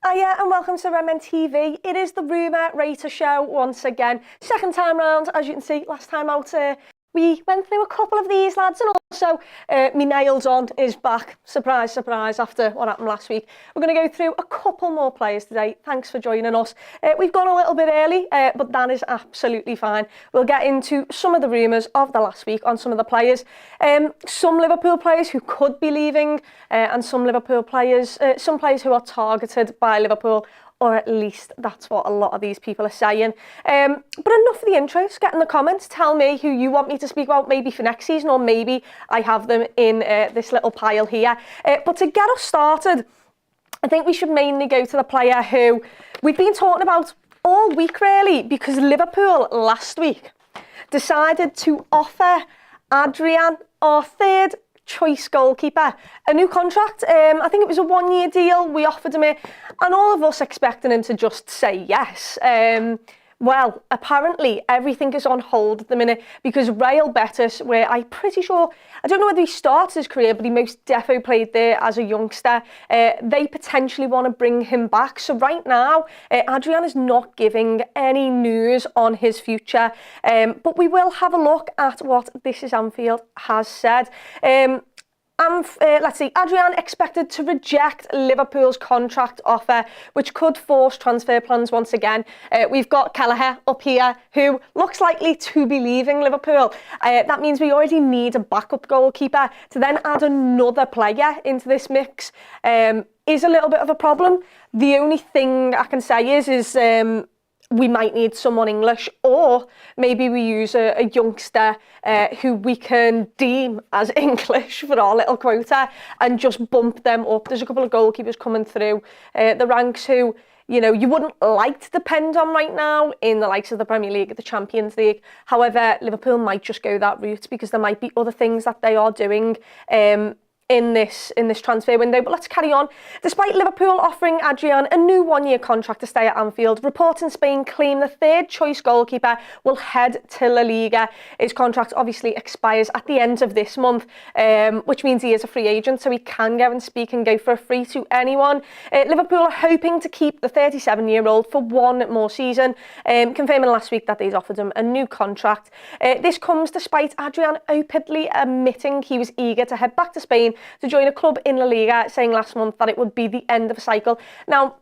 Hiya and welcome to Redmen TV. It is the Rumour Rater show once again. Second time round, as you can see, last time out we went through a couple of these lads, and also me nails on is back. Surprise, surprise, after what happened last week. We're going to go through a couple more players today. Thanks for joining us. We've gone a little bit early, but that is absolutely fine. We'll get into some of the rumours of the last week on some of the players. Some Liverpool players who could be leaving, and some Liverpool players, some players who are targeted by Liverpool, or at least that's what a lot of these people are saying. But enough of the intros. Get in the comments. Tell me who you want me to speak about, maybe for next season, or maybe I have them in this little pile here. But to get us started, I think we should mainly go to the player who we've been talking about all week, really, because Liverpool last week decided to offer Adrian, our third choice goalkeeper, a new contract. I think it was a 1-year deal. We offered him it, and all of us expecting him to just say yes. Well, apparently everything is on hold at the minute because Real Betis, where I'm pretty sure, I don't know whether he started his career, but he most defo played there as a youngster. They potentially want to bring him back. So right now, Adrian is not giving any news on his future. But we will have a look at what This Is Anfield has said. Let's see, Adrian expected to reject Liverpool's contract offer, which could force transfer plans once again. We've got Kelleher up here, who looks likely to be leaving Liverpool. That means we already need a backup goalkeeper. To then add another player into this mix is a little bit of a problem. The only thing I can say is we might need someone English, or maybe we use a youngster who we can deem as English for our little quota and just bump them up. There's a couple of goalkeepers coming through the ranks who, you know, you wouldn't like to depend on right now in the likes of the Premier League, the Champions League. However, Liverpool might just go that route because there might be other things that they are doing in this transfer window. But let's carry on. Despite Liverpool offering Adrian a new 1-year contract to stay at Anfield, reports in Spain claim the third choice goalkeeper will head to La Liga. His contract obviously expires at the end of this month, which means he is a free agent, so he can go and speak and go for a free to anyone. Liverpool are hoping to keep the 37-year-old for one more season, confirming last week that they'd offered him a new contract. This comes despite Adrian openly admitting he was eager to head back to Spain to join a club in La Liga, saying last month that it would be the end of a cycle. Now,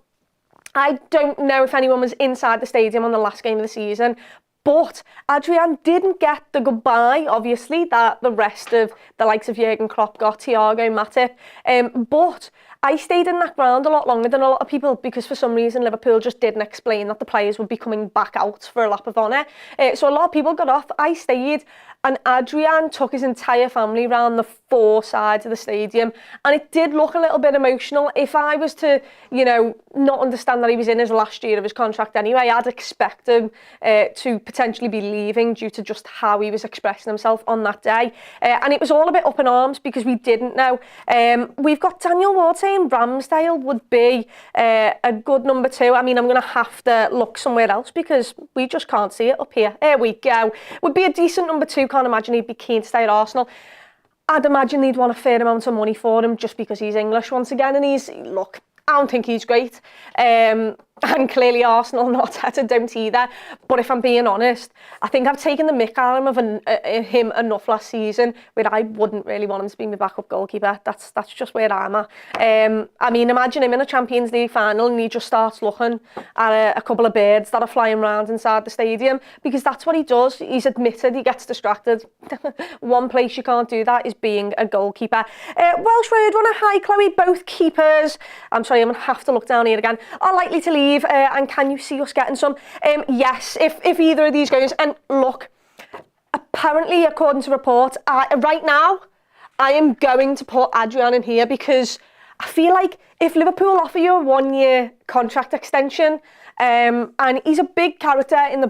I don't know if anyone was inside the stadium on the last game of the season, but Adrian didn't get the goodbye, obviously, that the rest of the likes of Jurgen Klopp got, Thiago, Matip. But I stayed in that ground a lot longer than a lot of people because for some reason Liverpool just didn't explain that the players would be coming back out for a lap of honour. So a lot of people got off. I stayed, and Adrian took his entire family round the 4 sides of the stadium, and it did look a little bit emotional. If I was to, you know, not understand that he was in his last year of his contract anyway, I'd expect him to potentially be leaving due to just how he was expressing himself on that day. And it was all a bit up in arms because we didn't know. We've got Daniel Ward saying Ramsdale would be a good number 2. I mean, I'm going to have to look somewhere else because we just can't see it up here. There we go. Would be a decent number 2. Can't imagine he'd be keen to stay at Arsenal. I'd imagine they'd want a fair amount of money for him just because he's English once again, and look, I don't think he's great. And clearly Arsenal not don't either. But if I'm being honest, I think I've taken the mick out of him enough last season where I wouldn't really want him to be my backup goalkeeper. That's just where I'm at. I mean, imagine him in a Champions League final and he just starts looking at a couple of birds that are flying around inside the stadium, because that's what he does. He's admitted he gets distracted. One place you can't do that is being a goalkeeper. Welsh Roadrunner, hi Chloe. Both keepers, I'm sorry, I'm going to have to look down here again, are likely to leave. And can you see us getting some? Yes, if either of these goes. And look, apparently, according to reports, right now, I am going to put Adrian in here because I feel like if Liverpool offer you a 1-year contract extension, and he's a big character in the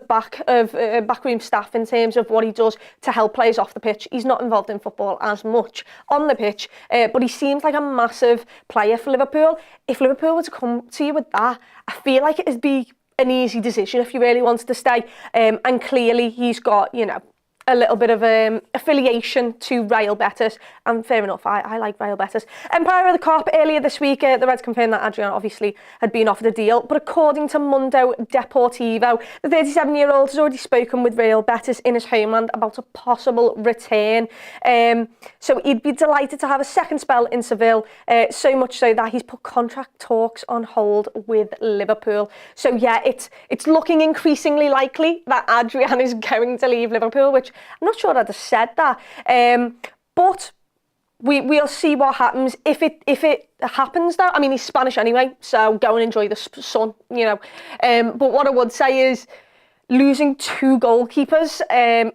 backroom staff in terms of what he does to help players off the pitch. He's not involved in football as much on the pitch, but he seems like a massive player for Liverpool. If Liverpool were to come to you with that, I feel like it'd be an easy decision if you really wanted to stay. And clearly he's got, you know, a little bit of affiliation to Real Betis, and fair enough, I like Real Betis. Empire of the Cop, earlier this week, the Reds confirmed that Adrian obviously had been offered a deal, but according to Mundo Deportivo, the 37-year-old has already spoken with Real Betis in his homeland about a possible return. So he'd be delighted to have a second spell in Seville, so much so that he's put contract talks on hold with Liverpool. So yeah, it's looking increasingly likely that Adrian is going to leave Liverpool, which I'm not sure I'd have said that, but we'll see what happens. If it happens, though, I mean, he's Spanish anyway, so go and enjoy the sun, you know. But what I would say is, losing 2 goalkeepers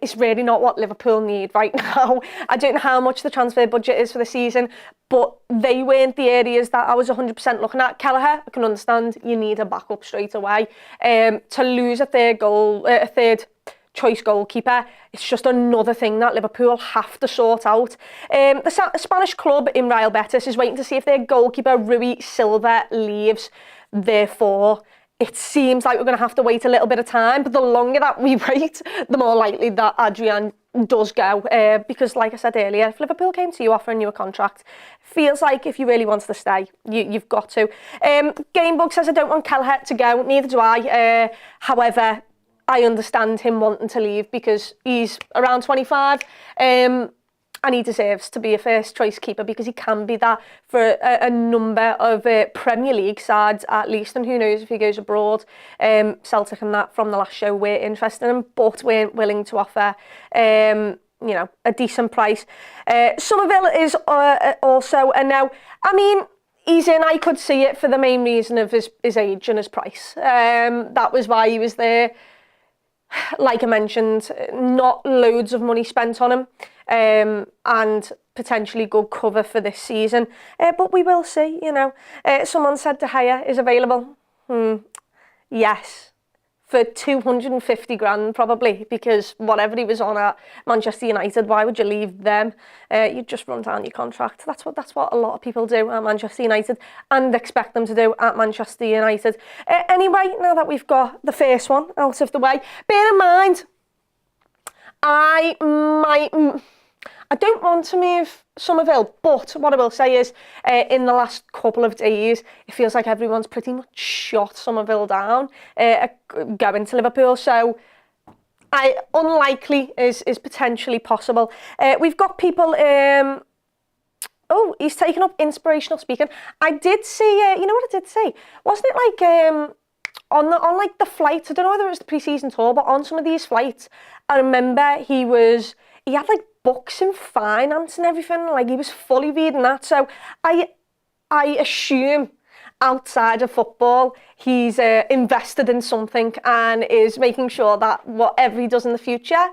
is really not what Liverpool need right now. I don't know how much the transfer budget is for the season, but they weren't the areas that I was 100% looking at. Kelleher, I can understand you need a backup straight away. To lose a third choice goalkeeper, it's just another thing that Liverpool have to sort out. The Spanish club in Real Betis is waiting to see if their goalkeeper Rui Silva leaves. Therefore, it seems like we're going to have to wait a little bit of time, but the longer that we wait, the more likely that Adrian does go. Because like I said earlier, if Liverpool came to you offering you a contract, feels like if you really want to stay, you've got to. Gamebug says, I don't want Kelleher to go, neither do I. However, I understand him wanting to leave because he's around 25 and he deserves to be a first choice keeper because he can be that for a number of Premier League sides at least, and who knows if he goes abroad. Celtic and that from the last show were interested in him but weren't willing to offer you know, a decent price. Somerville is also a no. I mean, he's in, I could see it for the main reason of his age and his price. That was why he was there. Like I mentioned, not loads of money spent on him and potentially good cover for this season. But we will see, you know. Someone said De Gea is available. Yes. For 250 grand probably, because whatever he was on at Manchester United, why would you leave them? You'd just run down your contract. That's what a lot of people do at Manchester United and expect them to do at Manchester United. Anyway, now that we've got the first one out of the way, bear in mind, I don't want to move Somerville, but what I will say is, in the last couple of days, it feels like everyone's pretty much shot Somerville down going to Liverpool. So, unlikely is potentially possible. We've got people. Oh, he's taken up inspirational speaking. I did see. You know what I did see? Wasn't it like on like the flight? I don't know whether it was the pre-season tour, but on some of these flights, I remember he had like books in finance and everything, like he was fully reading that. So I assume outside of football he's invested in something and is making sure that whatever he does in the future,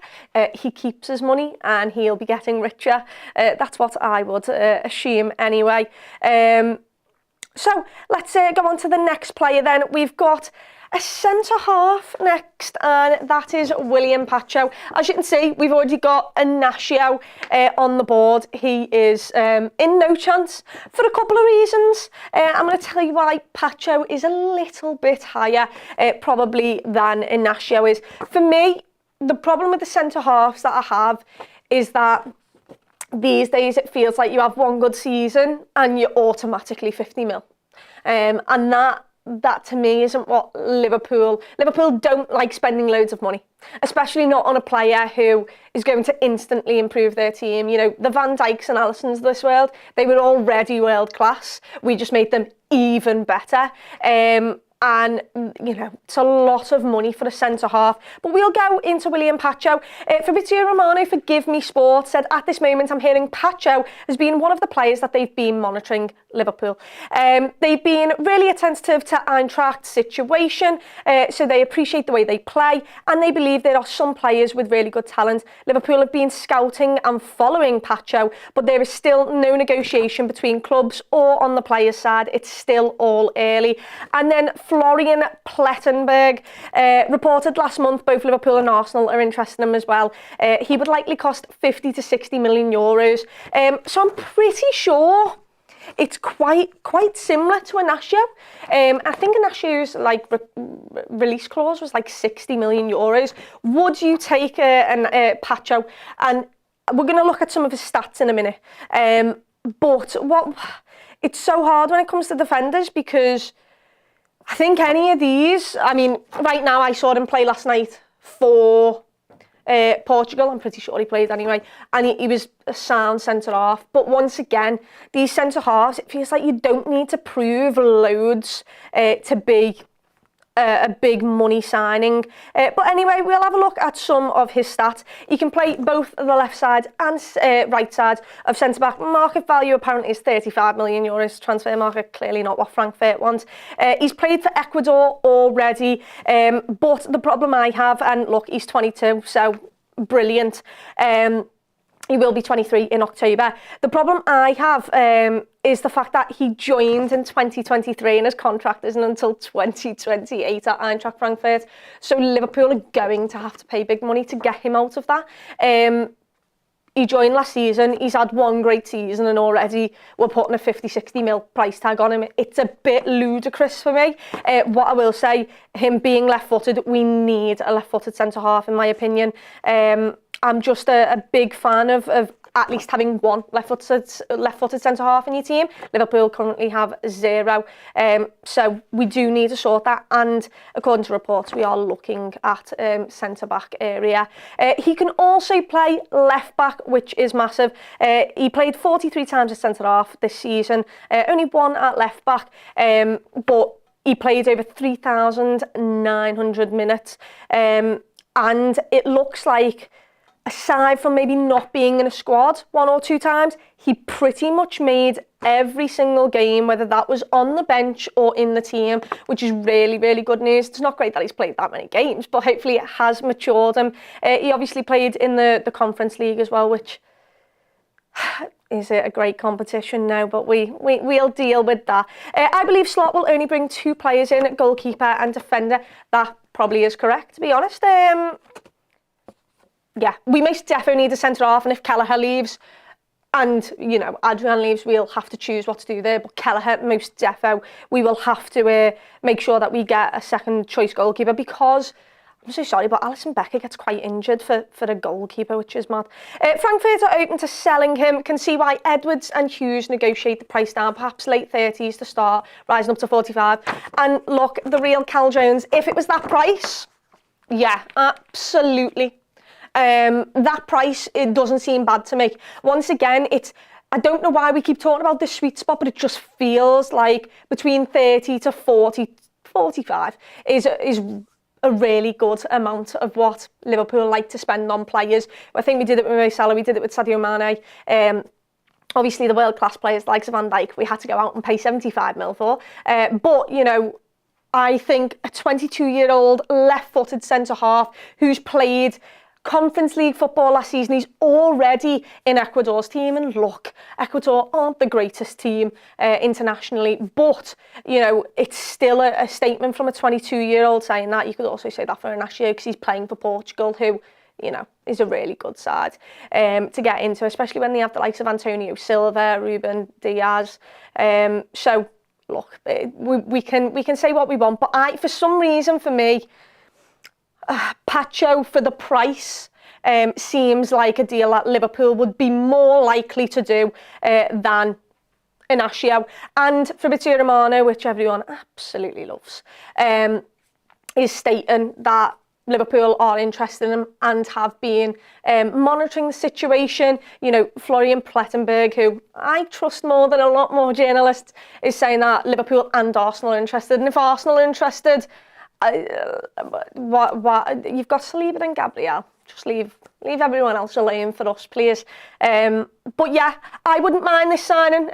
he keeps his money and he'll be getting richer. That's what I would assume anyway. So let's go on to the next player then. We've got a centre-half next, and that is Willian Pacho. As you can see, we've already got Ignacio on the board. He is in no chance for a couple of reasons. I'm going to tell you why Pacho is a little bit higher probably than Ignacio is. For me, the problem with the centre-halves that I have is that these days it feels like you have one good season and you're automatically 50 mil. And that to me isn't what Liverpool don't like spending loads of money, especially not on a player who is going to instantly improve their team. You know, the Van Dijks and Alissons of this world, they were already world class. We just made them even better. And, you know, it's a lot of money for a centre-half. But we'll go into Willian Pacho. Fabrizio Romano, Forgive Me Sport, said, at this moment, I'm hearing Pacho has been one of the players that they've been monitoring Liverpool. They've been really attentive to Eintracht's situation, so they appreciate the way they play, and they believe there are some players with really good talent. Liverpool have been scouting and following Pacho, but there is still no negotiation between clubs or on the players' side. It's still all early. And then Florian Plettenberg reported last month both Liverpool and Arsenal are interested in him as well. He would likely cost 50 to 60 million euros. So I'm pretty sure it's quite similar to Inacio. I think Inacio's like release clause was like 60 million euros. Would you take a Pacho? And we're going to look at some of his stats in a minute. But it's so hard when it comes to defenders, because I think any of these, I mean, right now I saw him play last night for Portugal. I'm pretty sure he played anyway, and he was a sound centre-half. But once again, these centre-halves, it feels like you don't need to prove loads to be a big money signing. But anyway, we'll have a look at some of his stats. He can play both the left side and right side of centre-back. Market value apparently is 35 million euros. Transfer market, clearly not what Frankfurt wants. He's played for Ecuador already, but the problem I have, and look, he's 22, so brilliant. He will be 23 in October. The problem I have is the fact that he joined in 2023 and his contract isn't until 2028 at Eintracht Frankfurt. So Liverpool are going to have to pay big money to get him out of that. He joined last season. He's had one great season and already we're putting a 50-60 mil price tag on him. It's a bit ludicrous for me. What I will say, him being left-footed, we need a left-footed centre-half in my opinion. I'm just a big fan of at least having one left-footed centre-half in your team. Liverpool currently have 0. So we do need to sort that. And according to reports, we are looking at centre-back area. He can also play left-back, which is massive. He played 43 times as centre-half this season. Only one at left-back. But he played over 3,900 minutes. And it looks like, aside from maybe not being in a squad 1 or 2 times, he pretty much made every single game, whether that was on the bench or in the team, which is really, really good news. It's not great that he's played that many games, but hopefully it has matured him. He obviously played in the Conference League as well, which is a great competition now, but we'll deal with that. I believe Slot will only bring 2 players in, goalkeeper and defender. That probably is correct, to be honest. Yeah, we most definitely need a centre-half, and if Kelleher leaves and, you know, Adrian leaves, we'll have to choose what to do there. But Kelleher, most defo, we will have to make sure that we get a second-choice goalkeeper, because, I'm so sorry, but Alisson Becker gets quite injured for a goalkeeper, which is mad. Frankfurt are open to selling him. Can see why Edwards and Hughes negotiate the price down, perhaps late 30s to start, rising up to 45. And look, the real Cal Jones, if it was that price, yeah, absolutely. That price, it doesn't seem bad to me. Once again, I don't know why we keep talking about this sweet spot, but it just feels like between 30 to 40, 45 is a really good amount of what Liverpool like to spend on players. I think we did it with Mo Salah, we did it with Sadio Mane. Obviously, the world-class players like Van Dijk, we had to go out and pay 75 mil for. But, you know, I think a 22-year-old left-footed centre-half who's played Conference League football last season, he's already in Ecuador's team, and look, Ecuador aren't the greatest team internationally, but, you know, it's still a statement from a 22-year-old saying that. You could also say that for Inacio, because he's playing for Portugal, who, you know, is a really good side to get into, especially when they have the likes of Antonio Silva, Ruben, Diaz. So, look, we can say what we want, but for some reason, for me, Pacho for the price seems like a deal that Liverpool would be more likely to do than Inacio. And Fabrizio Romano, which everyone absolutely loves, is stating that Liverpool are interested in him and have been monitoring the situation. You know, Florian Plettenberg, who I trust more than a lot more journalists, is saying that Liverpool and Arsenal are interested. And if Arsenal are interested, you've got Saliba and Gabriel. Just leave everyone else alone for us, please. But yeah, I wouldn't mind this signing.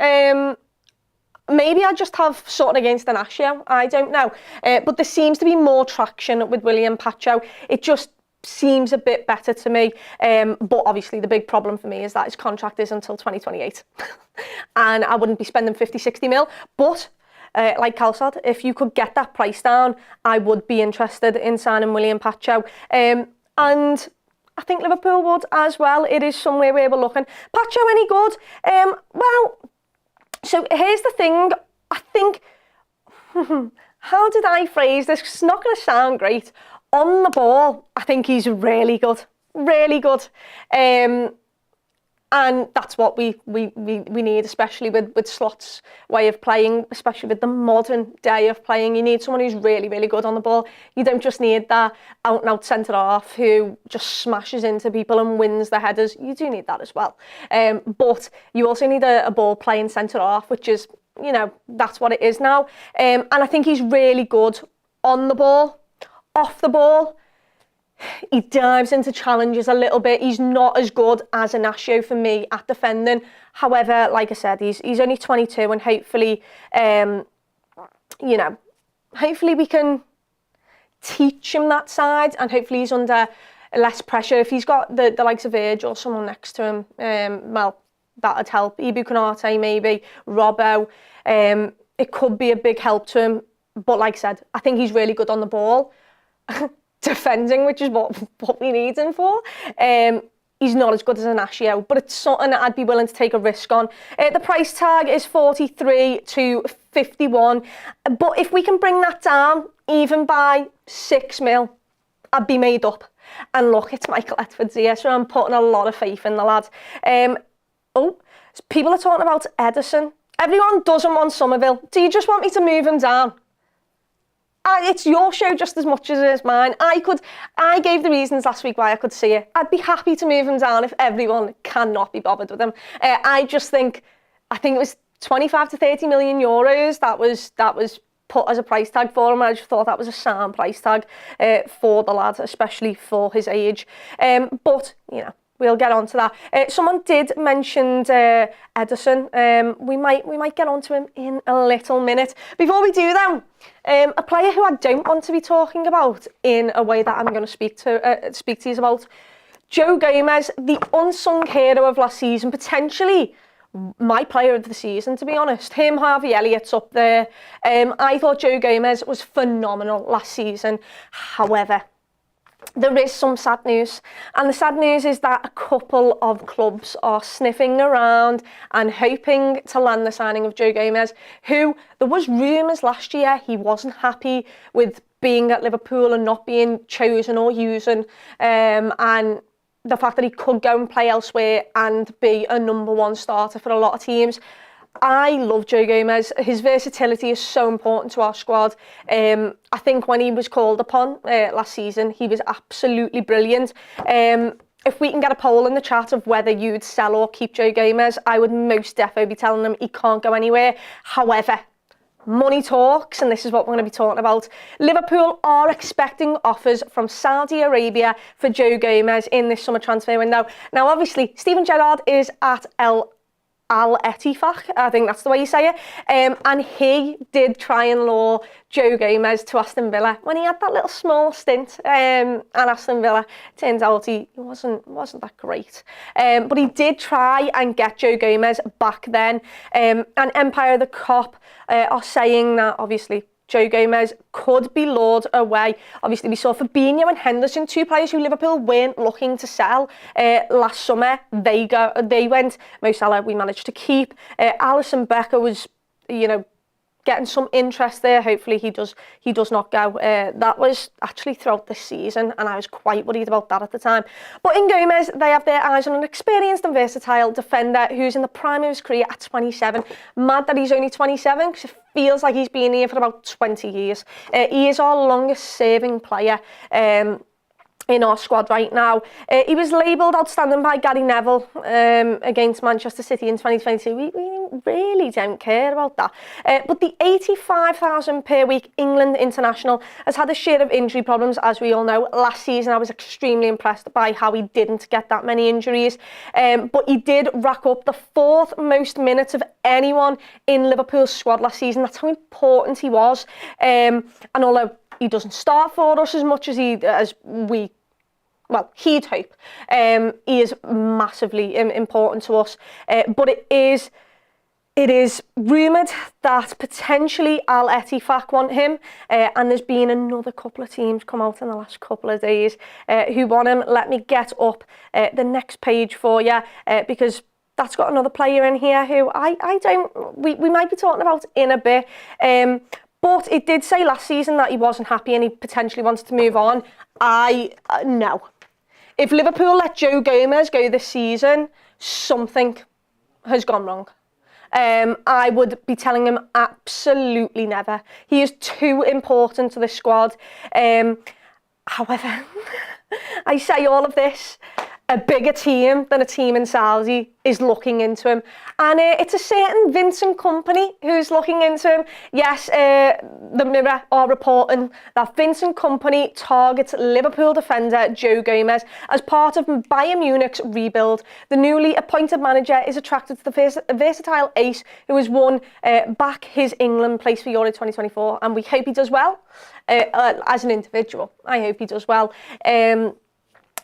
Maybe I just have something against Inacio. I don't know. But there seems to be more traction with Willian Pacho. It just seems a bit better to me. But obviously the big problem for me is that his contract is until 2028. And I wouldn't be spending 50-60 mil. But like Cal said, if you could get that price down, I would be interested in signing Willian Pacho. And I think Liverpool would as well. It is somewhere where we're looking. Pacho any good? Well, So here's the thing, I think, how did I phrase this? It's not going to sound great. On the ball, I think he's really good, really good. And that's what we need, especially with Slot's way of playing, especially with the modern day of playing. You need someone who's really, really good on the ball. You don't just need that out-and-out centre-half who just smashes into people and wins the headers. You do need that as well. But you also need a ball-playing centre-half, which is, you know, that's what it is now. And I think he's really good on the ball. Off the ball, he dives into challenges a little bit. He's not as good as Inacio for me at defending. However, like I said, he's only 22, and hopefully, you know, hopefully we can teach him that side, and hopefully he's under less pressure. If he's got the likes of Edge or someone next to him, well, that'd help. Ibu Konate maybe, Robbo. It could be a big help to him. But like I said, I think he's really good on the ball. Defending, which is what we need him for. He's not as good as Inacio, but it's something that I'd be willing to take a risk on. The price tag is 43 to 51, but if we can bring that down even by 6 mil, I'd be made up. And look, it's Michael Edwards here, so I'm putting a lot of faith in the lad. People are talking about Ederson. Everyone doesn't want Somerville. Do you just want me to move him down? It's your show just as much as it is mine. I gave the reasons last week why I could see it. I'd be happy to move him down if everyone cannot be bothered with him. I think it was 25 to 30 million euros that was put as a price tag for him. I just thought that was a sound price tag for the lad, especially for his age. But, you know, we'll get on to that. Someone did mention Ederson. We might get onto him in a little minute. Before we do though, a player who I don't want to be talking about in a way that I'm going to speak to you about, Joe Gomez, the unsung hero of last season, potentially my player of the season, to be honest. Him, Harvey Elliott's up there. I thought Joe Gomez was phenomenal last season. However, there is some sad news, and the sad news is that a couple of clubs are sniffing around and hoping to land the signing of Joe Gomez, who there was rumours last year he wasn't happy with being at Liverpool and not being chosen or using, and the fact that he could go and play elsewhere and be a number one starter for a lot of teams. I love Joe Gomez. His versatility is so important to our squad. I think when he was called upon last season, he was absolutely brilliant. If we can get a poll in the chat of whether you'd sell or keep Joe Gomez, I would most definitely be telling him he can't go anywhere. However, money talks, and this is what we're going to be talking about. Liverpool are expecting offers from Saudi Arabia for Joe Gomez in this summer transfer window. Now, obviously, Steven Gerrard is at Al Ettifaq, I think that's the way you say it, and he did try and lure Joe Gomez to Aston Villa when he had that little small stint at Aston Villa. Turns out he wasn't that great, but he did try and get Joe Gomez back then, and Empire of the Cop are saying that obviously Joe Gomez could be lured away. Obviously, we saw Fabinho and Henderson, two players who Liverpool weren't looking to sell last summer. They went. Mo Salah we managed to keep. Alisson Becker was, you know, getting some interest there. Hopefully he does not go. That was actually throughout this season, and I was quite worried about that at the time. But in Gomez, they have their eyes on an experienced and versatile defender who's in the prime of his career at 27. Mad that he's only 27, because it feels like he's been here for about 20 years. He is our longest serving player in our squad right now. He was labelled outstanding by Gary Neville against Manchester City in 2022. We really don't care about that. But the 85,000 per week England international has had a share of injury problems, as we all know. Last season, I was extremely impressed by how he didn't get that many injuries. But he did rack up the 4th most minutes of anyone in Liverpool's squad last season. That's how important he was. And although he doesn't start for us as much as he'd hope. He is massively important to us. But it is rumoured that potentially Al Ettifaq want him, and there's been another couple of teams come out in the last couple of days who want him. Let me get up the next page for you, because that's got another player in here who I don't, we might be talking about in a bit. But it did say last season that he wasn't happy and he potentially wanted to move on. No. If Liverpool let Joe Gomez go this season, something has gone wrong. I would be telling him absolutely never. He is too important to the squad. However, I say all of this, a bigger team than a team in Saudi is looking into him. And it's a certain Vincent Kompany who's looking into him. Yes, the Mirror are reporting that Vincent Kompany targets Liverpool defender Joe Gomez as part of Bayern Munich's rebuild. The newly appointed manager is attracted to the versatile ace who has won back his England place for Euro 2024. And we hope he does well as an individual. I hope he does well.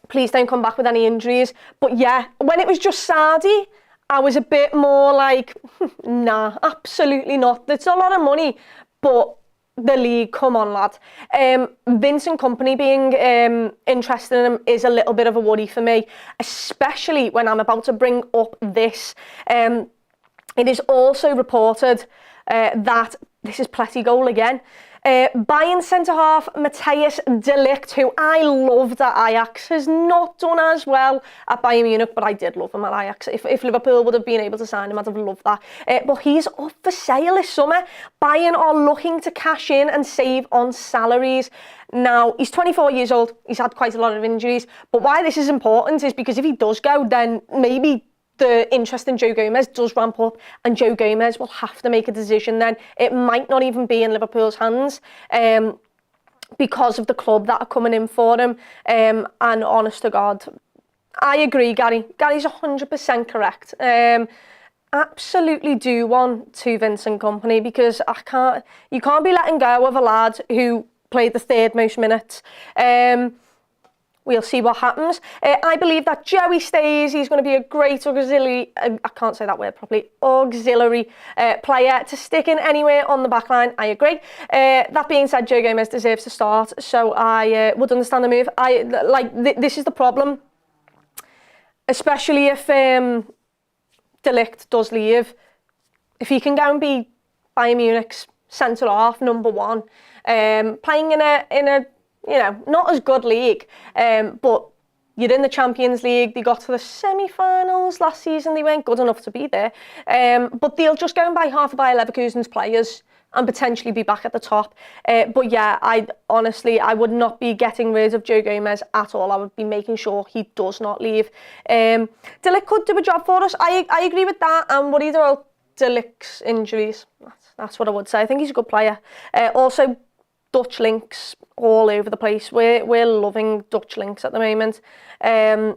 Please don't come back with any injuries. But yeah, when it was just Saudi, I was a bit more like, nah, absolutely not. It's a lot of money, but the league, come on, lad. Vincent Kompany being interested in him is a little bit of a worry for me, especially when I'm about to bring up this. It is also reported that this is Pletty goal again. Bayern centre-half Matthias de Ligt, who I loved at Ajax, has not done as well at Bayern Munich, but I did love him at Ajax. If Liverpool would have been able to sign him, I'd have loved that. But he's up for sale this summer. Bayern are looking to cash in and save on salaries. Now, he's 24 years old. He's had quite a lot of injuries. But why this is important is because if he does go, then maybe the interest in Joe Gomez does ramp up and Joe Gomez will have to make a decision then. It might not even be in Liverpool's hands because of the club that are coming in for him. And honest to God, I agree, Gary. Gary's 100% correct. Absolutely do want to Vincent Kompany because you can't be letting go of a lad who played the third most minutes. We'll see what happens. I believe that Joey stays. He's going to be a great auxiliary, I can't say that word properly, auxiliary player to stick in anywhere on the back line. I agree. That being said, Joe Gomez deserves to start, so I would understand the move. This is the problem, especially if De Ligt does leave. If he can go and be Bayern Munich's centre-half, number one, playing in a not as good league, but you're in the Champions League. They got to the semi-finals last season. They weren't good enough to be there. But they'll just go and buy half of Bayer Leverkusen's players and potentially be back at the top. But yeah, I would not be getting rid of Joe Gomez at all. I would be making sure he does not leave. De Ligt could do a job for us. I agree with that. I'm worried about De Ligt's injuries. That's what I would say. I think he's a good player. Also, Dutch links all over the place. We're loving Dutch links at the moment. It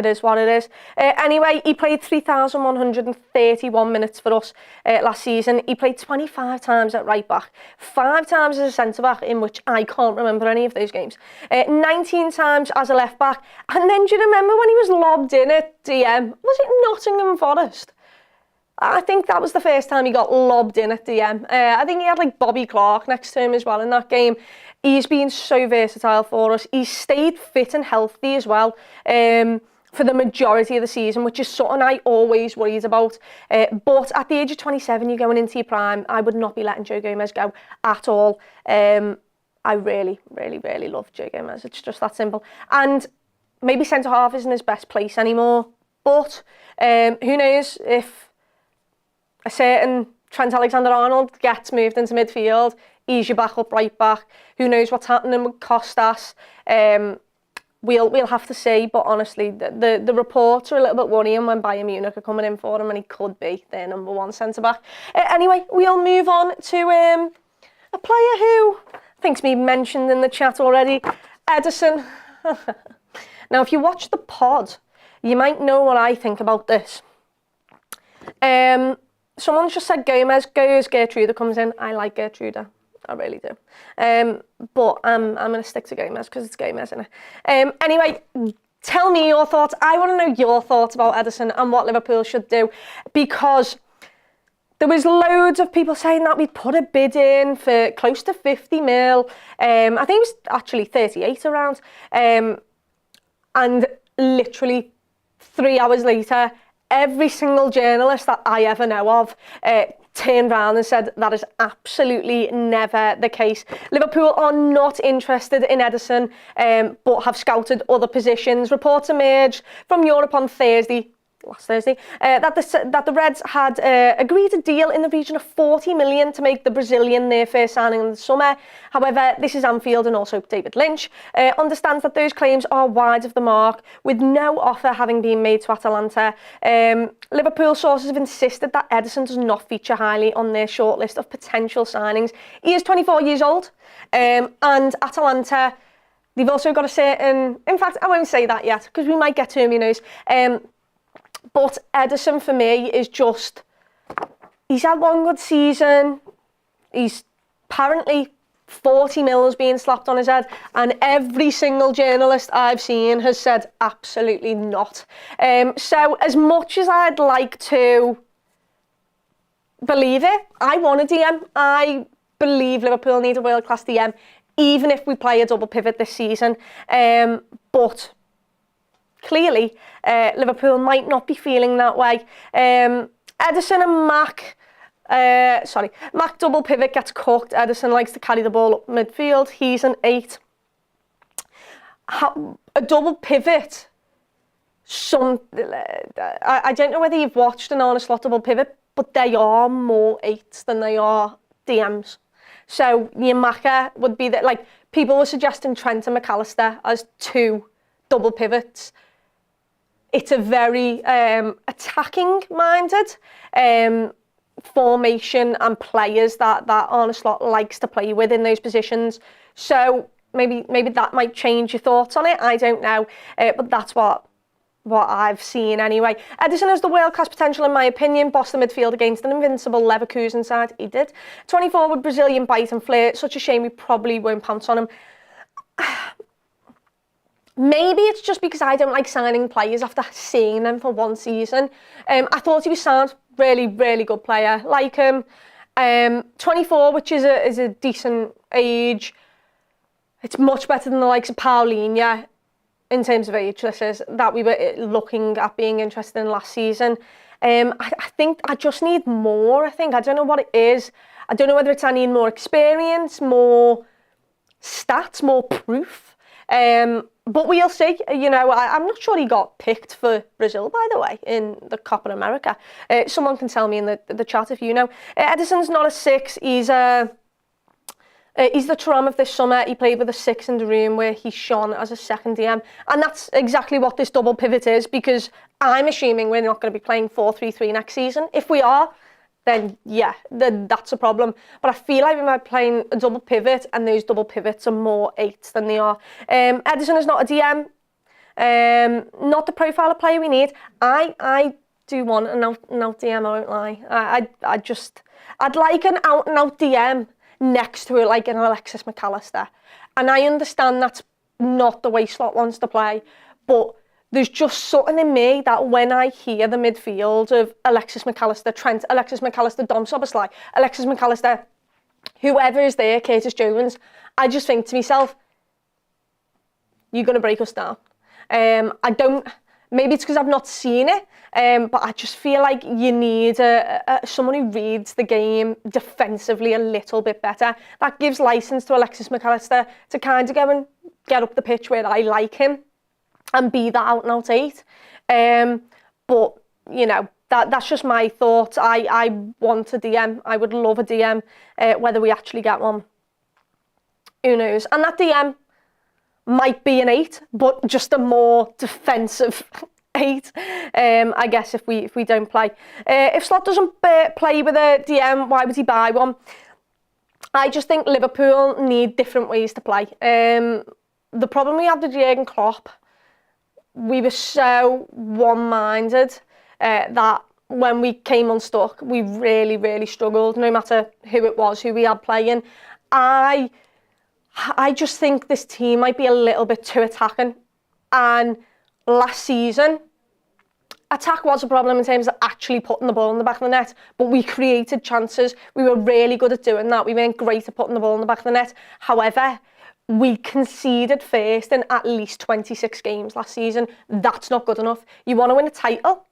is what it is. Anyway, he played 3,131 minutes for us last season. He played 25 times at right back, 5 times as a centre back, in which I can't remember any of those games. 19 times as a left back. And then do you remember when he was lobbed in at DM? Was it Nottingham Forest? I think that was the first time he got lobbed in at DM. I think he had like Bobby Clark next to him as well in that game. He's been so versatile for us. He's stayed fit and healthy as well for the majority of the season, which is something I always worried about. But at the age of 27, you're going into your prime. I would not be letting Joe Gomez go at all. I really, really, really love Joe Gomez. It's just that simple. And maybe centre-half isn't his best place anymore. But who knows if a certain Trent Alexander-Arnold gets moved into midfield, he's your backup right back. Who knows what's happening with Costas? We'll have to see, but honestly, the reports are a little bit worrying when Bayern Munich are coming in for him, and he could be their number one centre-back. Anyway, we'll move on to a player who I think's been mentioned in the chat already, Ederson. Now, if you watch the pod, you might know what I think about this. Someone's just said Gomez goes, Gertruda comes in. I like Gertruda. I really do. But I'm going to stick to Gomez because it's Gomez, isn't it? Anyway, tell me your thoughts. I want to know your thoughts about Ederson and what Liverpool should do, because there was loads of people saying that we'd put a bid in for close to 50 mil. I think it was actually 38 around. And literally 3 hours later, every single journalist that I ever know of turned around and said that is absolutely never the case. Liverpool are not interested in Ederson, but have scouted other positions. Reports emerged from Europe on last Thursday, that the Reds had agreed a deal in the region of 40 million to make the Brazilian their first signing in the summer. However, this is Anfield, and also David Lynch understands that those claims are wide of the mark, with no offer having been made to Atalanta. Liverpool sources have insisted that Ederson does not feature highly on their shortlist of potential signings. He is 24 years old, and Atalanta, they've also got a certain... In fact, I won't say that yet, because we might get to him, but Ederson, for me, is just... He's had one good season. He's apparently 40 mils being slapped on his head. And every single journalist I've seen has said absolutely not. So as much as I'd like to believe it, I want a DM. I believe Liverpool need a world-class DM, even if we play a double pivot this season. But... clearly, Liverpool might not be feeling that way. Ederson and Mac double pivot gets cooked. Ederson likes to carry the ball up midfield. He's an 8. A double pivot, I don't know whether you've watched an Arne Slot double pivot, but they are more 8s than they are DMs. So your Maka would be that, like, people were suggesting Trent and McAllister as 2 double pivots. It's a very attacking-minded formation and players that Arne Slot likes to play with in those positions. So maybe that might change your thoughts on it. I don't know, but that's what I've seen anyway. Ederson has the world-class potential, in my opinion. Bossed the midfield against an invincible Leverkusen side. He did. 24 with Brazilian bite and flair. Such a shame we probably won't pounce on him. Maybe it's just because I don't like signing players after seeing them for one season. I thought he was sound, really, really good player. Like him. 24, which is a decent age. It's much better than the likes of Paulinho in terms of age, this is, that we were looking at being interested in last season. I think I just need more, I don't know what it is. I don't know whether it's I need more experience, more stats, more proof. But we'll see. I'm not sure he got picked for Brazil, by the way, in the Copa America. Someone can tell me in the chat if you know. Ederson's not a 6. He's the Thuram of this summer. He played with a 6 in the room where he shone as a second DM. And that's exactly what this double pivot is, because I'm assuming we're not going to be playing 4-3-3 next season. If we are, then yeah, that's a problem. But I feel like we might be playing a double pivot, and those double pivots are more 8s than they are. Ederson is not a DM, not the profile of player we need. I do want an out DM, I won't lie. I'd like an out-and-out DM next to it, like an Alexis McAllister. And I understand that's not the way Slot wants to play, but there's just something in me that when I hear the midfield of Alexis McAllister, Trent, Alexis McAllister, Dom Szoboszlai, Alexis McAllister, whoever is there, Curtis Jones, I just think to myself, you're going to break us down. Maybe it's because I've not seen it, but I just feel like you need someone who reads the game defensively a little bit better. That gives license to Alexis McAllister to kind of go and get up the pitch where I like him and be that out-and-out 8. But, that's just my thoughts. I want a DM. I would love a DM. Whether we actually get one, who knows? And that DM might be an 8, but just a more defensive 8, I guess, if we don't play. If Slot doesn't play with a DM, why would he buy one? I just think Liverpool need different ways to play. The problem we had with Jurgen Klopp, we were so one-minded that when we came unstuck, we really, really struggled, no matter who it was, who we had playing. I just think this team might be a little bit too attacking. And last season, attack was a problem in terms of actually putting the ball in the back of the net, but we created chances. We were really good at doing that. We weren't great at putting the ball in the back of the net. However, we conceded first in at least 26 games last season. That's not good enough. You want to win a title,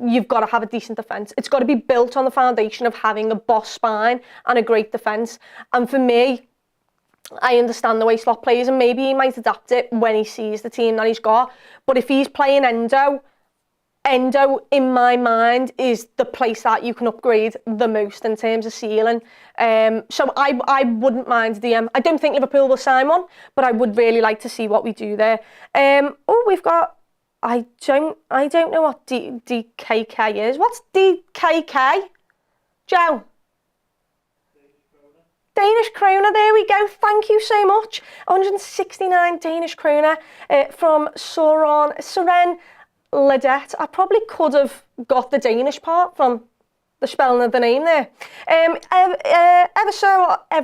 you've got to have a decent defence. It's got to be built on the foundation of having a boss spine and a great defence. And for me, I understand the way Slot plays, and maybe he might adapt it when he sees the team that he's got. But if he's playing Endo, in my mind, is the place that you can upgrade the most in terms of ceiling. So I wouldn't mind DM. I don't think Liverpool will sign one, but I would really like to see what we do there. We've got... I don't know what DKK is. What's DKK? Joe? Danish kroner, there we go. Thank you so much. 169 Danish kroner from Soren Ledet. I probably could have got the Danish part from the spelling of the name there. Every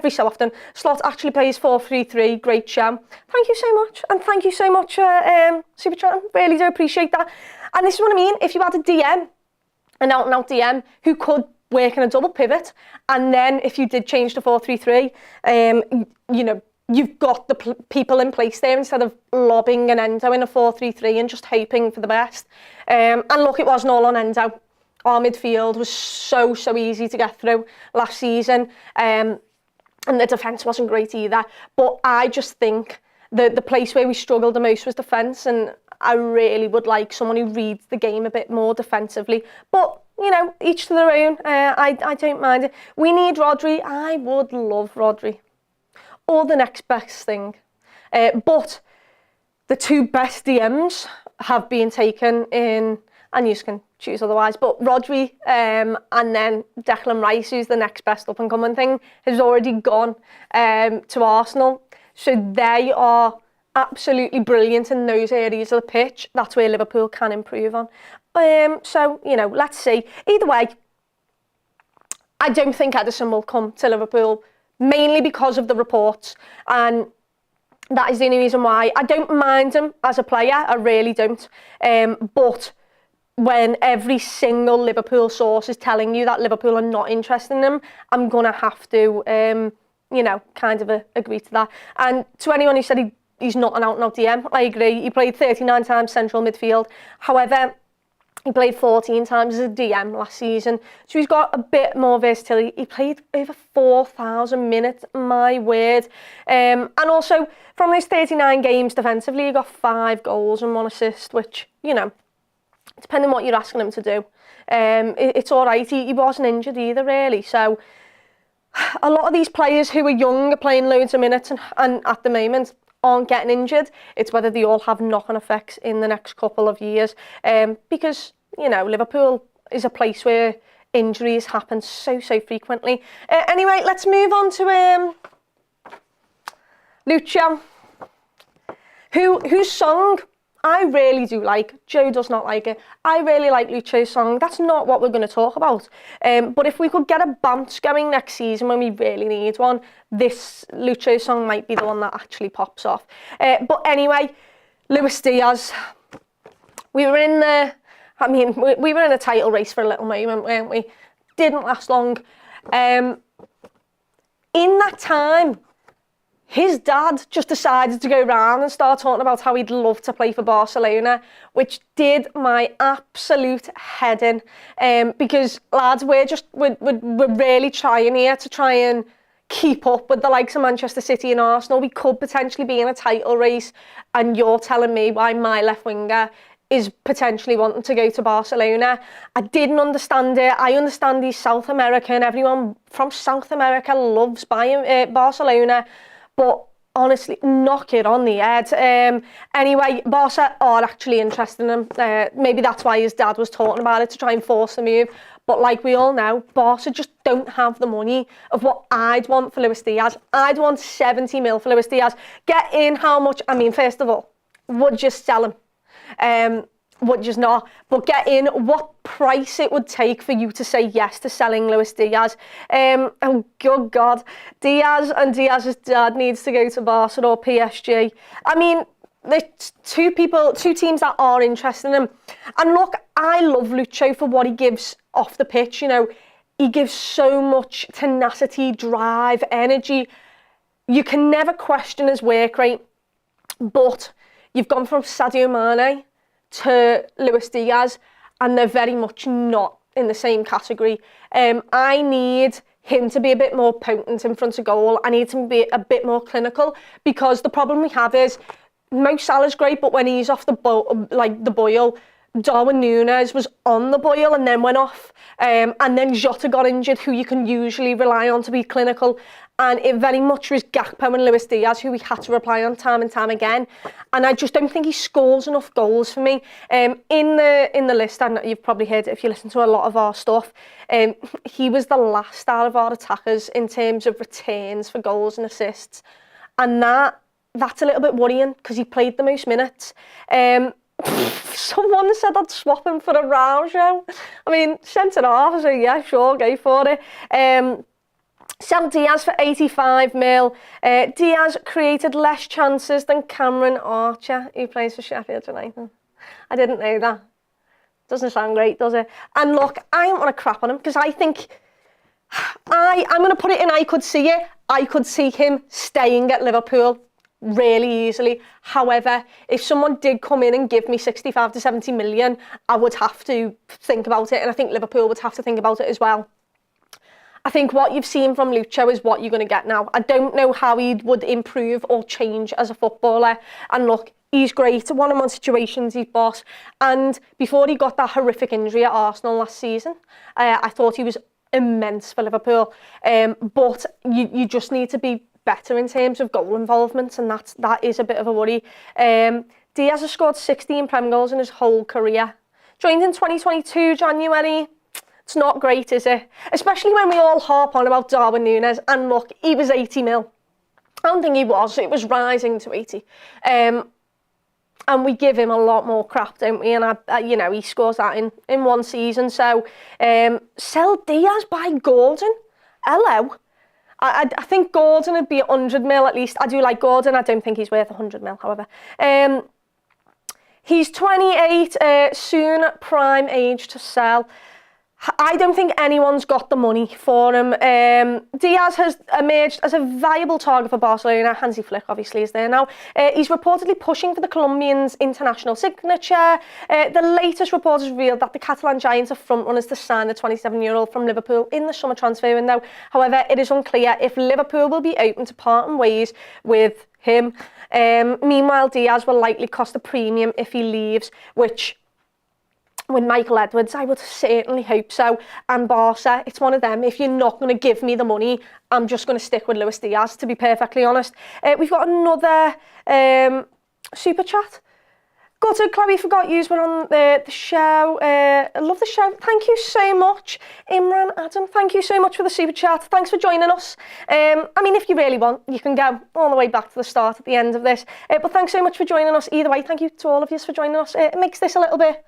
so often, Slot actually plays 4-3-3. Great show. Thank you so much. And thank you so much, Super Chat. Really do appreciate that. And this is what I mean. If you had a DM, an out-and-out DM, who could work in a double pivot, and then if you did change to 4-3-3, you know, you've got the people in place there instead of lobbing an Endo in a 4-3-3 and just hoping for the best. And look, it wasn't all on Endo. Our midfield was so easy to get through last season, and the defence wasn't great either. But I just think that the place where we struggled the most was defence, and I really would like someone who reads the game a bit more defensively. But, you know, each to their own. I don't mind it. We need Rodri. I would love Rodri. Or the next best thing. But the two best DMs have been taken in, and you can choose otherwise, but Rodri and then Declan Rice, who's the next best up-and-coming thing, has already gone to Arsenal. So they are absolutely brilliant in those areas of the pitch. That's where Liverpool can improve on. So, you know, let's see. Either way, I don't think Ederson will come to Liverpool, mainly because of the reports. And that is the only reason why. I don't mind him as a player. I really don't. But when every single Liverpool source is telling you that Liverpool are not interested in him, I'm going to have to, you know, kind of agree to that. And to anyone who said he's not an out-and-out DM, I agree. He played 39 times central midfield. However, he played 14 times as a DM last season. So he's got a bit more versatility. He played over 4,000 minutes, my word. And also, from those 39 games defensively, he got 5 goals and 1 assist, which, you know, depending on what you're asking him to do, it's all right. He wasn't injured either, really. So a lot of these players who are young are playing loads of minutes and at the moment aren't getting injured. It's whether they all have knock-on effects in the next couple of years. Because, you know, Liverpool is a place where injuries happen so frequently. Anyway, let's move on to Lucho, whose song I really do like. Joe does not like it. I really like Lucho's song. That's not what we're going to talk about. But if we could get a bounce going next season when we really need one, this Lucho song might be the one that actually pops off. But anyway, Luis Diaz. We were in a title race for a little moment, weren't we? Didn't last long. In that time, his dad just decided to go round and start talking about how he'd love to play for Barcelona, which did my absolute head in. Because, lads, we're really trying here to try and keep up with the likes of Manchester City and Arsenal. We could potentially be in a title race, and you're telling me why my left winger is potentially wanting to go to Barcelona. I didn't understand it. I understand he's South American. Everyone from South America loves buying Barcelona. But honestly, knock it on the head. Anyway, Barca are actually interested in him. Maybe that's why his dad was talking about it, to try and force the move. But like we all know, Barca just don't have the money of what I'd want for Luis Diaz. I'd want 70 mil for Luis Diaz. Get in how much? I mean, first of all, would you sell him? Would you not? But get in what price it would take for you to say yes to selling Luis Diaz. Oh, good God. Diaz and Diaz's dad needs to go to Barca or PSG. I mean, there's two teams that are interested in him. And look, I love Lucho for what he gives off the pitch. You know, he gives so much tenacity, drive, energy. you can never question his work rate, but you've gone from Sadio Mane to Luis Diaz, and they're very much not in the same category. I need him to be a bit more potent in front of goal. I need him to be a bit more clinical, because the problem we have is Mo Salah's great, but when he's off the boil, Darwin Núñez was on the boil and then went off. And then Jota got injured, who you can usually rely on to be clinical. And it very much was Gakpo and Luis Diaz who we had to rely on time and time again. And I just don't think he scores enough goals for me. In the list, and you've probably heard it if you listen to a lot of our stuff, he was the last out of our attackers in terms of returns for goals and assists. And that's a little bit worrying, because he played the most minutes. Someone said I'd swap him for a Araujo. I mean, centre half, so yeah, sure, go for it. Sell Diaz for 85 mil. Diaz created less chances than Cameron Archer, who plays for Sheffield United. I didn't know that. Doesn't sound great, does it? And look, I don't want to crap on him, because I think I'm going to put it in I could see it. I could see him staying at Liverpool really easily. However, if someone did come in and give me 65 to 70 million, I would have to think about it, and I think Liverpool would have to think about it as well. I think what you've seen from Lucho is what you're going to get now. I don't know how he would improve or change as a footballer. And look, he's great. One-on-one situations, he's boss. And before he got that horrific injury at Arsenal last season, I thought he was immense for Liverpool. But you just need to be better in terms of goal involvement, and that is a bit of a worry. Diaz has scored 16 Prem goals in his whole career. Joined in 2022, January. It's not great, is it? Especially when we all harp on about Darwin Núñez, and look, he was 80 mil. I don't think he was. It was rising to 80. And we give him a lot more crap, don't we? And, he scores that in one season. So, sell Diaz by Gordon? Hello? I think Gordon would be 100 mil at least. I do like Gordon. I don't think he's worth 100 mil, however. He's 28, soon prime age to sell. I don't think anyone's got the money for him. Diaz has emerged as a viable target for Barcelona. Hansi Flick obviously is there now. He's reportedly pushing for the Colombian's international signature. The latest report has revealed that the Catalan Giants are front-runners to sign the 27-year-old from Liverpool in the summer transfer window. However, it is unclear if Liverpool will be open to parting ways with him. Meanwhile, Diaz will likely cost a premium if he leaves, which, with Michael Edwards, I would certainly hope so. And Barca, it's one of them. If you're not going to give me the money, I'm just going to stick with Luis Diaz, to be perfectly honest. We've got another super chat. Gutted, Chloe, forgot you were on the show. I love the show. Thank you so much. Imran Adam, thank you so much for the super chat. Thanks for joining us. I mean, if you really want, you can go all the way back to the start at the end of this. But thanks so much for joining us. Either way, thank you to all of you for joining us. It makes this a little bit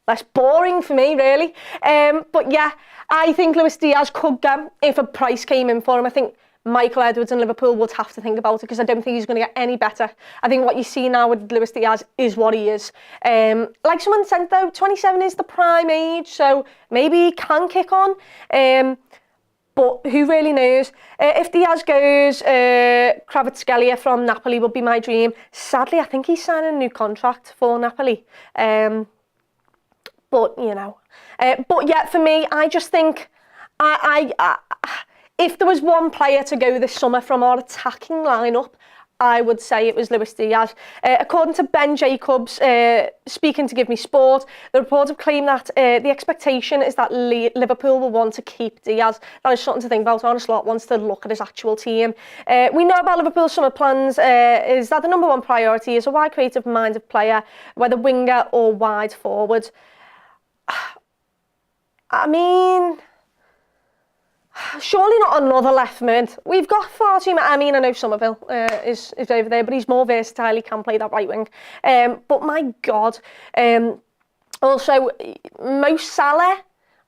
less boring for me, really. But yeah, I think Luis Diaz could go if a price came in for him. I think Michael Edwards and Liverpool would have to think about it, because I don't think he's going to get any better. I think what you see now with Luis Diaz is what he is. Like someone said though, 27 is the prime age, so maybe he can kick on. But who really knows? If Diaz goes, Kvaratskhelia from Napoli would be my dream. Sadly, I think he's signing a new contract for Napoli. But, but yeah, for me, I just think if there was one player to go this summer from our attacking lineup, I would say it was Luis Diaz. According to Ben Jacobs, speaking to Give Me Sport, the reports have claimed that the expectation is that Liverpool will want to keep Diaz. That is something to think about. Arne Slot wants to look at his actual team. We know about Liverpool's summer plans is that the number one priority is a wide, creative-minded player, whether winger or wide forward. I mean, surely not another left mid. We've got far too many. I mean, I know Somerville is over there, but he's more versatile. He can play that right wing. But my God. Also, Mo Salah,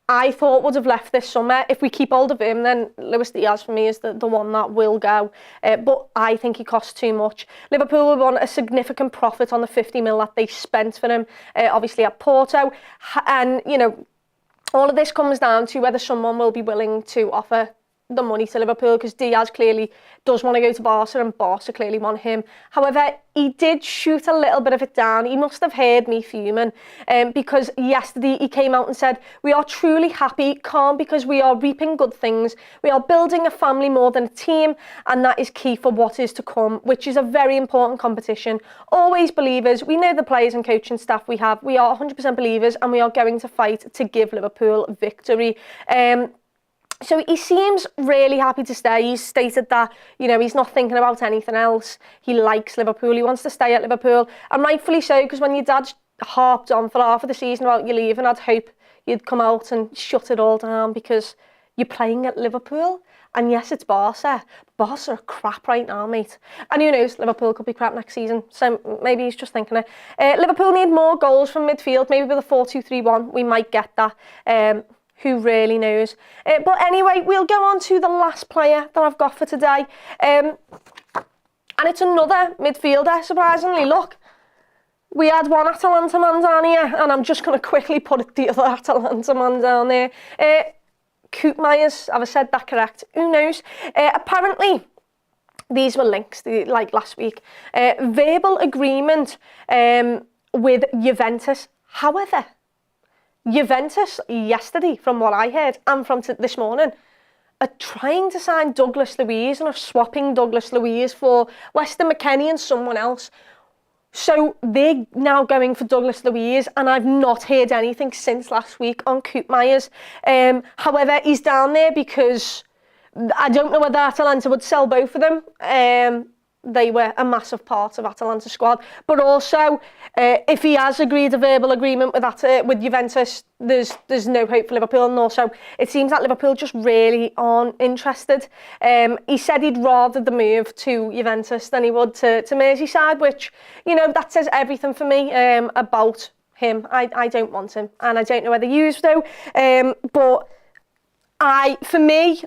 I thought would have left this summer. If we keep hold of him, then Luis Diaz for me is the one that will go. But I think he costs too much. Liverpool will want a significant profit on the 50 mil that they spent for him, obviously at Porto. And, all of this comes down to whether someone will be willing to offer the money to Liverpool because Diaz clearly does want to go to Barca and Barca clearly want him. However, he did shoot a little bit of it down. He must have heard me fuming because yesterday he came out and said, "We are truly happy, calm because we are reaping good things. We are building a family more than a team and that is key for what is to come," which is a very important competition. Always believers. We know the players and coaching staff we have. We are 100% believers and we are going to fight to give Liverpool victory. So he seems really happy to stay. He's stated that, you know, he's not thinking about anything else. He likes Liverpool. He wants to stay at Liverpool. And rightfully so, because when your dad harped on for half of the season about you leaving, I'd hope you'd come out and shut it all down because you're playing at Liverpool. And yes, it's Barca. Barca are crap right now, mate. And who knows, Liverpool could be crap next season. So maybe he's just thinking it. Liverpool need more goals from midfield. Maybe with a 4-2-3-1, we might get that. Who really knows? But anyway, we'll go on to the last player that I've got for today. And it's another midfielder, surprisingly. Look, we had one Atalanta man down here, and I'm just going to quickly put the other Atalanta man down there. Myers, have I said that correct? Who knows? Apparently, these were links, like last week. Verbal agreement with Juventus. However, Juventus yesterday, from what I heard, and from this morning, are trying to sign Douglas Luiz and are swapping Douglas Luiz for Weston McKennie and someone else. So they're now going for Douglas Luiz, and I've not heard anything since last week on Myers. However, he's down there because I don't know whether Atalanta would sell both of them. They were a massive part of Atalanta's squad. But also, if he has agreed a verbal agreement with Juventus, there's no hope for Liverpool. And also, it seems that Liverpool just really aren't interested. He said he'd rather the move to Juventus than he would to Merseyside, which, you know, that says everything for me about him. I don't want him, and I don't know whether you do. But for me,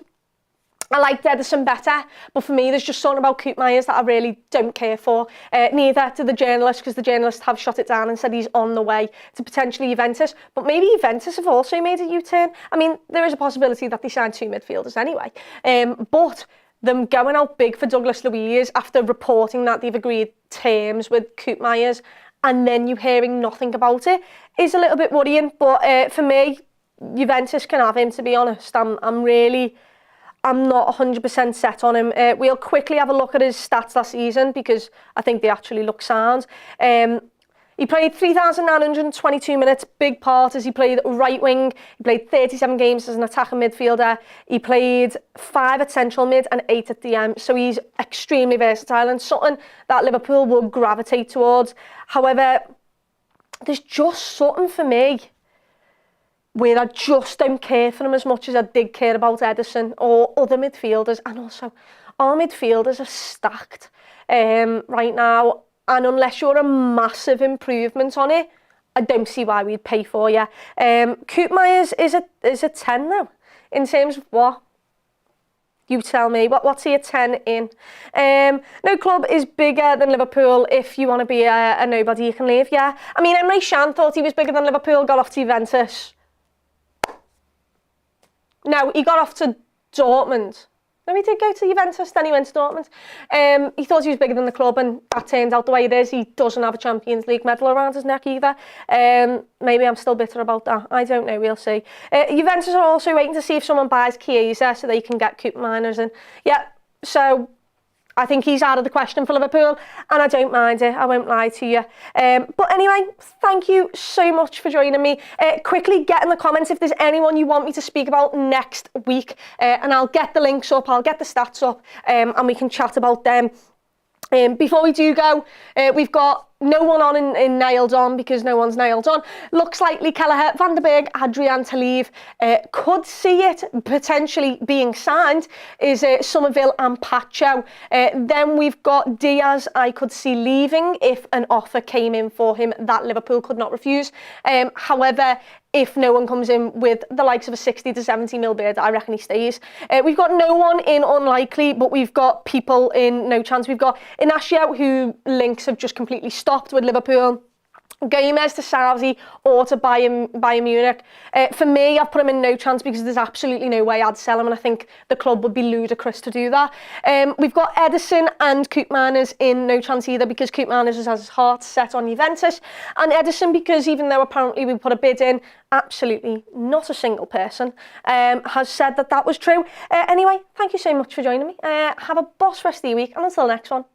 I liked Ederson better, but for me, there's just something about Myers that I really don't care for. Neither do the journalists, because the journalists have shot it down and said he's on the way to potentially Juventus. But maybe Juventus have also made a U-turn. I mean, there is a possibility that they signed two midfielders anyway. But them going out big for Douglas Luiz after reporting that they've agreed terms with Myers and then you hearing nothing about it is a little bit worrying. But for me, Juventus can have him, to be honest. I'm not 100% set on him. We'll quickly have a look at his stats last season because I think they actually look sound. He played 3,922 minutes, big part as he played right wing. He played 37 games as an attacking midfielder. He played 5 at central mid and 8 at DM. So he's extremely versatile and something that Liverpool will gravitate towards. However, there's just something for me where I just don't care for him as much as I did care about Ederson or other midfielders. And also, our midfielders are stacked right now. And unless you're a massive improvement on it, I don't see why we'd pay for you. Myers is a 10 now, in terms of what? You tell me, what's he a 10 in? No club is bigger than Liverpool. If you want to be a nobody, you can leave, yeah. I mean, Emre Can thought he was bigger than Liverpool, got off to Juventus. No, he got off to Dortmund. No, he did go to Juventus, then he went to Dortmund. He thought he was bigger than the club, and that turned out the way it is. He doesn't have a Champions League medal around his neck either. Maybe I'm still bitter about that. I don't know, we'll see. Juventus are also waiting to see if someone buys Chiesa so they can get Myers in. Yeah, so I think he's out of the question for Liverpool, and I don't mind it, I won't lie to you. But anyway, thank you so much for joining me. Quickly get in the comments if there's anyone you want me to speak about next week, and I'll get the links up, I'll get the stats up, and we can chat about them. Before we do go, we've got no one on in nailed on because no one's nailed on. Looks likely Kelleher, Van der Berg, Adrian to leave. Could see it potentially being signed is Somerville and Pacho. Then we've got Diaz. I could see leaving if an offer came in for him that Liverpool could not refuse. However, if no one comes in with the likes of a 60 to 70 mil bid, I reckon he stays. We've got no one in unlikely, but we've got people in no chance. We've got Inacio, who links have just completely stopped with Liverpool. Gomez to Saudi or to Bayern Munich. For me, I've put him in no chance because there's absolutely no way I'd sell him, and I think the club would be ludicrous to do that. We've got Ederson and Koopmeiners in no chance either because Koopmeiners has his heart set on Juventus, and Ederson because even though apparently we put a bid in, absolutely not a single person has said that that was true. Anyway, thank you so much for joining me. Have a boss rest of your week, and until the next one.